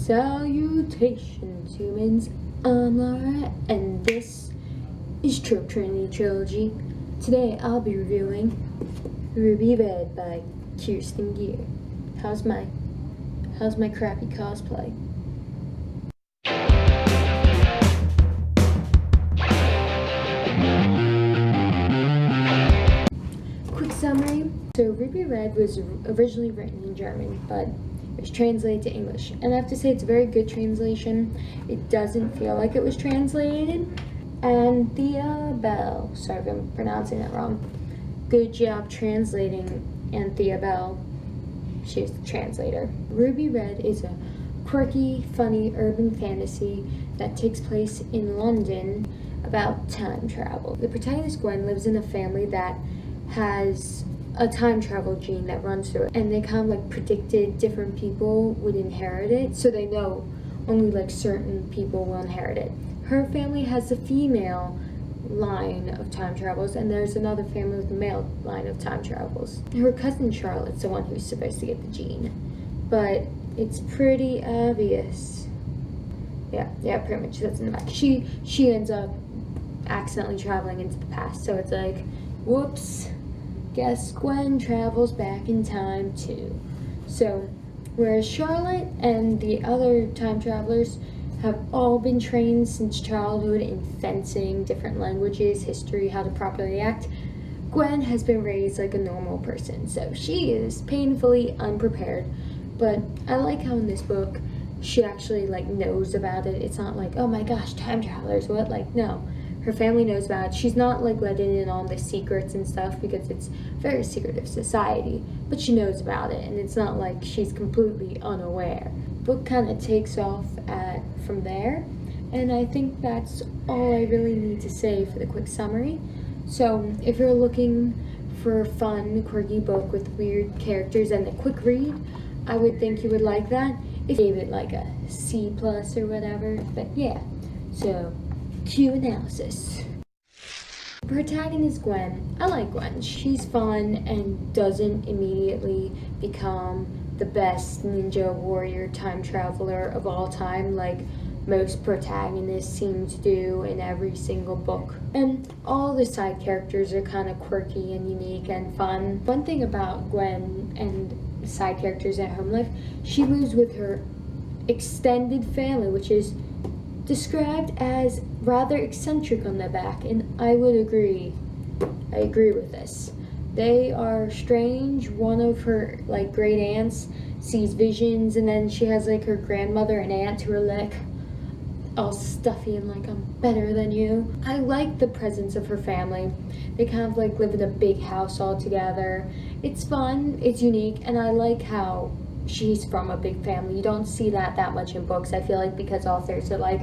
Salutations, humans. I'm Laura, and this is Tropetrinitytrilogy. Today I'll be reviewing Ruby Red by Kerstin Gier. How's my crappy cosplay? Quick summary. So Ruby Red was originally written in German, but it was translated to English. And I have to say it's a very good translation. It doesn't feel like it was translated. And Thea Bell, sorry if I'm pronouncing that wrong. Good job translating Anthea Bell. She's the translator. Ruby Red is a quirky, funny urban fantasy that takes place in London about time travel. The protagonist Gwen lives in a family that has a time travel gene that runs through it, and they kind of like predicted different people would inherit it, so they know only like certain people will inherit it. Her family has a female line of time travels, and there's another family with a male line of time travels. Her cousin Charlotte's the one who's supposed to get the gene, but it's pretty obvious. Yeah, pretty much that's in the back. She ends up accidentally traveling into the past, so it's like, whoops, guess Gwen travels back in time too. So whereas Charlotte and the other time travelers have all been trained since childhood in fencing, different languages, history, how to properly act, Gwen has been raised like a normal person, so she is painfully unprepared. But I like how in this book she actually like knows about it. It's not like, oh my gosh, time travelers, what? Like, no, her family knows about it. She's not like letting in on the secrets and stuff because it's very secretive society, but she knows about it, and it's not like she's completely unaware. Book kind of takes off from there, and I think that's all I really need to say for the quick summary. So if you're looking for a fun, quirky book with weird characters and a quick read, I would think you would like that. If you gave it like a C+ or whatever, but yeah. So cue analysis. Protagonist Gwen. I like Gwen. She's fun and doesn't immediately become the best ninja warrior time traveler of all time like most protagonists seem to do in every single book. And all the side characters are kind of quirky and unique and fun. One thing about Gwen and side characters at home life, she lives with her extended family, which is described as rather eccentric on the back, and I would agree. I agree with this. They are strange. One of her like great aunts sees visions, and then she has like her grandmother and aunt who are like all stuffy and like, I'm better than you. I like the presence of her family. They kind of like live in a big house all together. It's fun, it's unique, and I like how she's from a big family. You don't see that much in books, I feel like, because authors are like,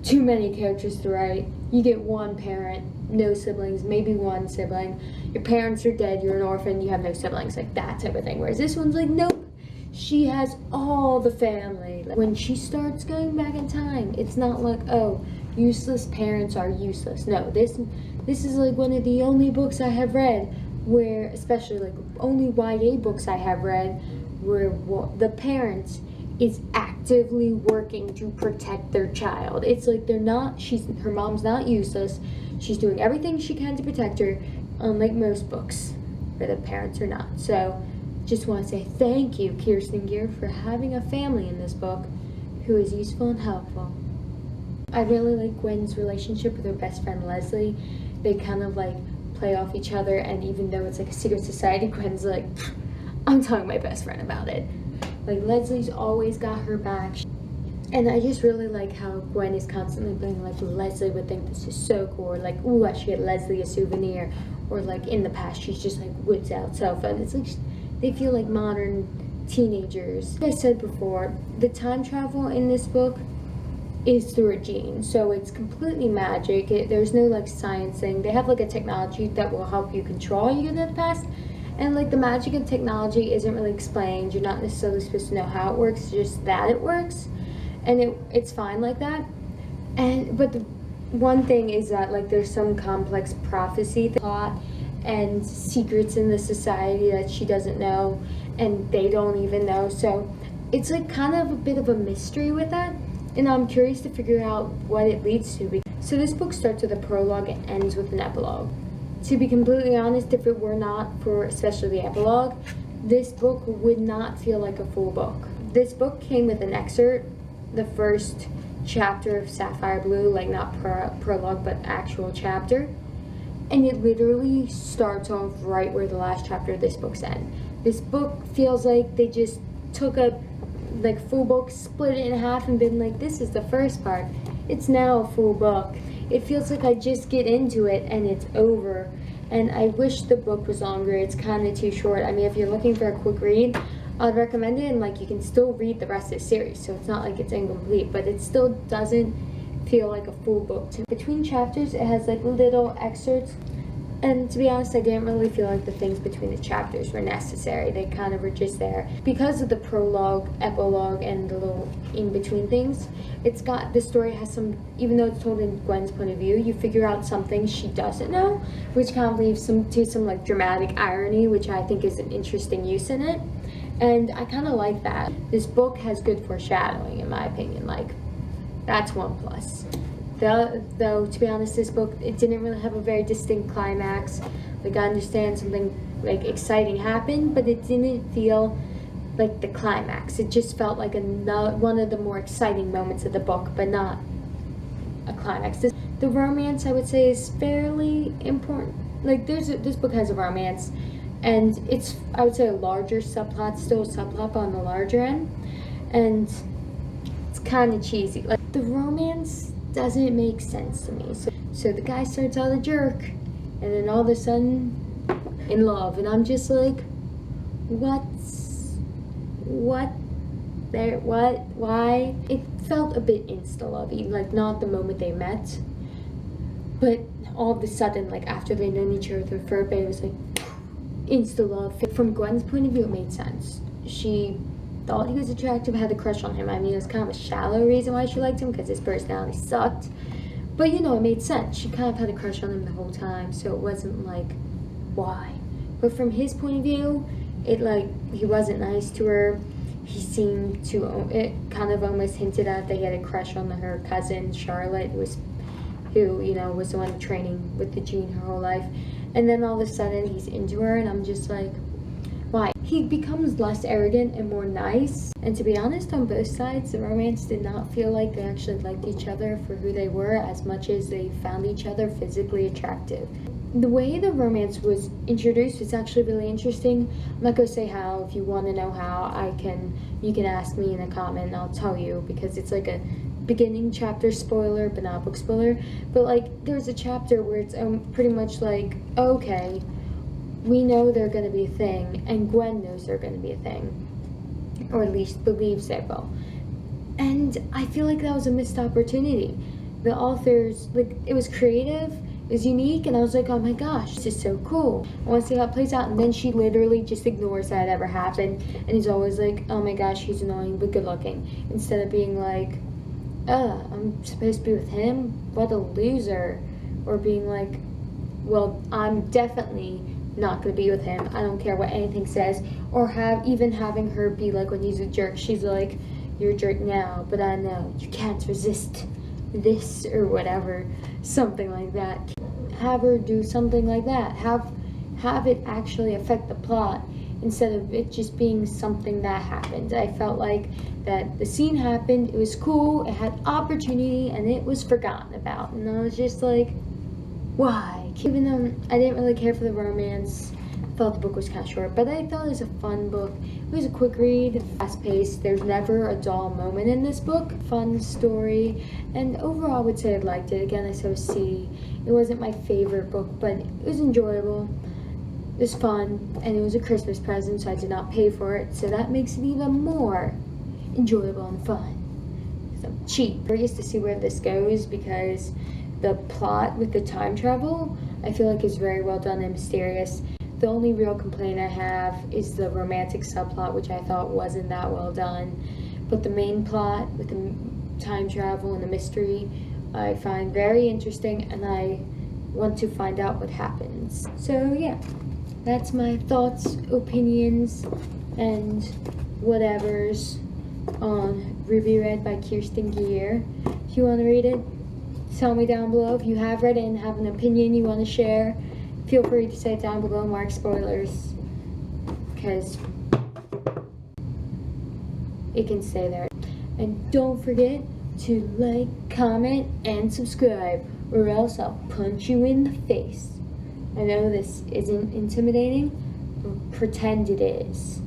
too many characters to write. You get one parent, no siblings, maybe one sibling. Your parents are dead, you're an orphan, you have no siblings, like that type of thing. Whereas this one's like, nope, she has all the family. When she starts going back in time, it's not like, oh, useless parents are useless. No, this is like one of the only books I have read where, especially like only YA books I have read, where the parents is actively working to protect their child. It's like her mom's not useless. She's doing everything she can to protect her, unlike most books where the parents are not. So just want to say thank you, Kerstin Gier, for having a family in this book who is useful and helpful. I really like Gwen's relationship with her best friend Leslie. They kind of like play off each other, and even though it's like a secret society, Gwen's like, I'm telling my best friend about it. Like, Leslie's always got her back. And I just really like how Gwen is constantly being like, Leslie would think this is so cool, or like, ooh, I should get Leslie a souvenir, or like in the past she's just like whips out cell phone. It's like they feel like modern teenagers. Like I said before, the time travel in this book is through a gene, so it's completely magic. There's no like science thing. They have like a technology that will help you control you in the past, and like the magic of technology isn't really explained. You're not necessarily supposed to know how it works, just that it works, and it's fine like that. But the one thing is that like there's some complex prophecy plot and secrets in the society that she doesn't know, and they don't even know. So it's like kind of a bit of a mystery with that, and I'm curious to figure out what it leads to. So this book starts with a prologue and ends with an epilogue. To be completely honest, if it were not for especially the epilogue, this book would not feel like a full book. This book came with an excerpt, the first chapter of Sapphire Blue, like not prologue but actual chapter, and it literally starts off right where the last chapter of this book's end. This book feels like they just took a full book, split it in half, and been like, this is the first part, it's now a full book. It feels like I just get into it and it's over, and I wish the book was longer. It's kind of too short. I mean, if you're looking for a quick read, I'd recommend it, and like you can still read the rest of the series, so it's not like it's incomplete, but it still doesn't feel like a full book. Between chapters, it has like little excerpts, and to be honest, I didn't really feel like the things between the chapters were necessary. They kind of were just there. Because of the prologue, epilogue, and the little in-between things, the story has some, even though it's told in Gwen's point of view, you figure out something she doesn't know, which kind of leaves some like dramatic irony, which I think is an interesting use in it. And I kind of like that. This book has good foreshadowing, in my opinion. Like, that's one plus. Though, to be honest, this book, it didn't really have a very distinct climax. Like, I understand something, like, exciting happened, but it didn't feel like the climax. It just felt like one of the more exciting moments of the book, but not a climax. The romance, I would say, is fairly important. Like, this book has a romance, and it's, I would say, a larger subplot, still a subplot, but on the larger end, and it's kind of cheesy. Like, the romance doesn't make sense to me. So the guy starts out a jerk, and then all of a sudden, in love, and I'm just like, why? It felt a bit insta-lovey, like not the moment they met, but all of a sudden, like after they'd known each other for a bit, it was like, insta-love. From Gwen's point of view, it made sense. She thought he was attractive, had a crush on him. I mean, it was kind of a shallow reason why she liked him, because his personality sucked. But, you know, it made sense. She kind of had a crush on him the whole time, so it wasn't like, why? But from his point of view, he wasn't nice to her. He seemed to, it kind of almost hinted at that he had a crush on her cousin, Charlotte, who, you know, was the one training with the Gene her whole life. And then all of a sudden, he's into her, and I'm just like, why? He becomes less arrogant and more nice. And to be honest, on both sides, the romance did not feel like they actually liked each other for who they were as much as they found each other physically attractive. The way the romance was introduced was actually really interesting. I'm not going to say how. If you want to know how, you can ask me in a comment and I'll tell you, because it's like a beginning chapter spoiler, but not book spoiler. But like, there's a chapter where it's pretty much like, okay, we know they're going to be a thing, and Gwen knows they're going to be a thing, or at least believes they will. And I feel like that was a missed opportunity. The authors, like, it was creative, it was unique, and I was like, oh my gosh, this is so cool. I want to see how it plays out. And then she literally just ignores that it ever happened, and is always like, oh my gosh, he's annoying but good looking, instead of being like, I'm supposed to be with him? What a loser. Or being like, well, I'm definitely not gonna be with him. I don't care what anything says. Or having her be like, when he's a jerk, she's like, you're a jerk now, but I know you can't resist this, or whatever, something like that. Have her do something like that. Have it actually affect the plot, instead of it just being something that happened. I felt like that the scene happened, it was cool, it had opportunity, and it was forgotten about. And I was just like, why? Even though I didn't really care for the romance, I felt the book was kind of short, but I thought it was a fun book. It was a quick read, fast-paced. There's never a dull moment in this book. Fun story, and overall I would say I liked it. Again, I said C. It wasn't my favorite book, but it was enjoyable. It was fun, and it was a Christmas present, so I did not pay for it, so that makes it even more enjoyable and fun. Because I'm cheap. Curious to see where this goes, because the plot with the time travel, I feel like is very well done and mysterious. The only real complaint I have is the romantic subplot, which I thought wasn't that well done. But the main plot with the time travel and the mystery, I find very interesting, and I want to find out what happens. So yeah, that's my thoughts, opinions, and whatevers on Ruby Red by Kerstin Gier. If you want to read it, tell me down below. If you have read it and have an opinion you want to share, feel free to say it down below. Mark spoilers, because it can stay there. And don't forget to like, comment, and subscribe, or else I'll punch you in the face. I know this isn't intimidating, but pretend it is.